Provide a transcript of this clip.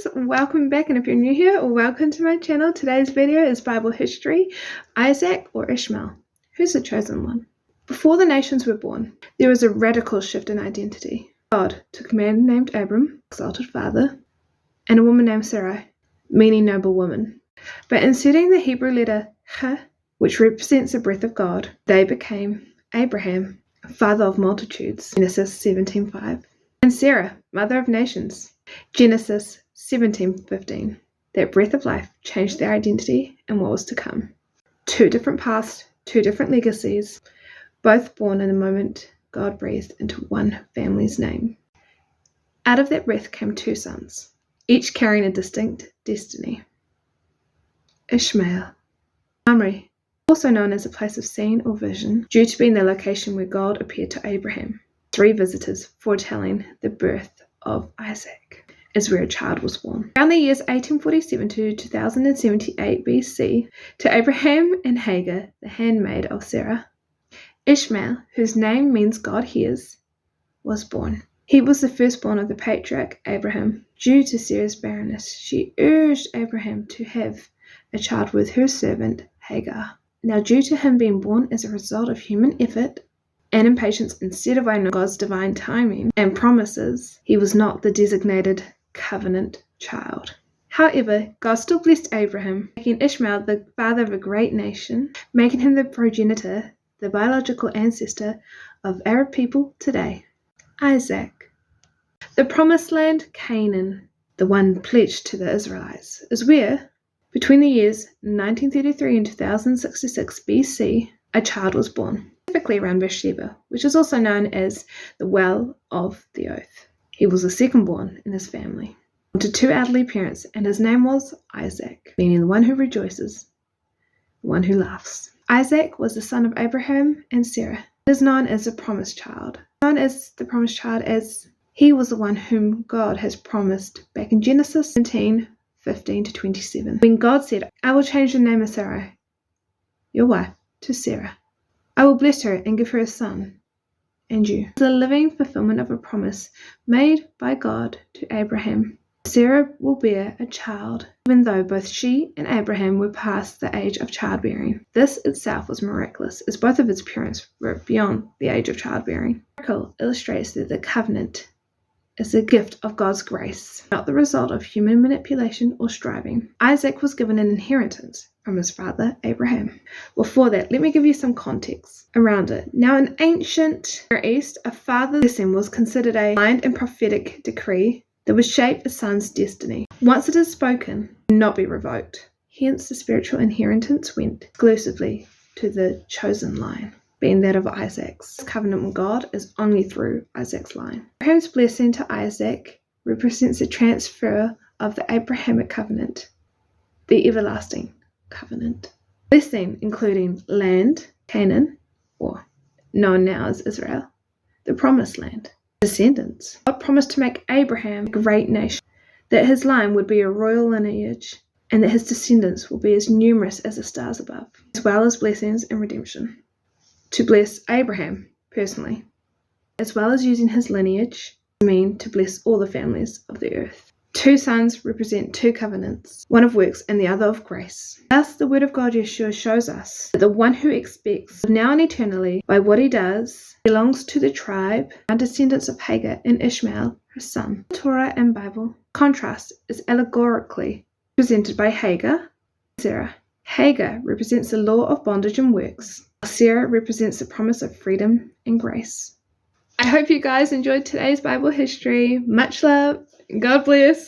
guys, welcome back, and if you're new here, welcome to my channel. Today's video is Bible history, Isaac or Ishmael. Who's the chosen one? Before the nations were born, there was a radical shift in identity. God took a man named Abram, exalted father, and a woman named Sarai, meaning noble woman. By inserting the Hebrew letter Ch, which represents the breath of God, they became Abraham, father of multitudes, Genesis 17:5, and Sarah, mother of nations, Genesis 17:15. That breath of life changed their identity and what was to come. Two different paths, two different legacies, both born in the moment God breathed into one family's name. Out of that breath came two sons, each carrying a distinct destiny. Ishmael. Mamre, also known as a place of seeing or vision, due to being the location where God appeared to Abraham. Three visitors foretelling the birth of Isaac, is where a child was born. Around the years 1847 to 2078 BC, to Abraham and Hagar, the handmaid of Sarah, Ishmael, whose name means God hears, was born. He was the firstborn of the patriarch Abraham. Due to Sarah's barrenness, she urged Abraham to have a child with her servant Hagar. Now, due to him being born as a result of human effort and impatience instead of honoring God's divine timing and promises, he was not the designated covenant child. However, God still blessed Abraham, making Ishmael the father of a great nation, making him the progenitor, the biological ancestor of Arab people today. Isaac. The promised land, Canaan, the one pledged to the Israelites, is where, between the years 1933 and 2066 BC, a child was born, specifically around Beersheba, which is also known as the Well of the Oath. He was the second-born in his family, to two elderly parents, and his name was Isaac, meaning the one who rejoices, the one who laughs. Isaac was the son of Abraham and Sarah. He is known as the promised child. Known as the promised child as he was the one whom God has promised back in Genesis 17:15 to 27. When God said, "I will change the name of Sarai, your wife, to Sarah. I will bless her and give her a son, and you." The living fulfillment of a promise made by God to Abraham. Sarah will bear a child, even though both she and Abraham were past the age of childbearing. This itself was miraculous, as both of his parents were beyond the age of childbearing. The miracle illustrates that the covenant is a gift of God's grace, not the result of human manipulation or striving. Isaac was given an inheritance from his father Abraham. Before that, let me give you some context around it. Now, in ancient Near East, a father's blessing was considered a blind and prophetic decree that would shape a son's destiny. Once it is spoken, it cannot be revoked. Hence, the spiritual inheritance went exclusively to the chosen line, being that of Isaac's. This covenant with God is only through Isaac's line. Abraham's blessing to Isaac represents the transfer of the Abrahamic covenant, the everlasting covenant. Blessing including land, Canaan, or known now as Israel, the promised land. Descendants. God promised to make Abraham a great nation, that his line would be a royal lineage, and that his descendants will be as numerous as the stars above, as well as blessings and redemption. To bless Abraham personally, as well as using his lineage, mean to bless all the families of the earth. Two sons represent two covenants, one of works and the other of grace. Thus, the word of God Yeshua shows us that the one who expects now and eternally by what he does belongs to the tribe and descendants of Hagar and Ishmael, her son. Torah and Bible contrast is allegorically presented by Hagar and Sarah. Hagar represents the law of bondage and works, while Sarah represents the promise of freedom and grace. I hope you guys enjoyed today's Bible history. Much love. God bless.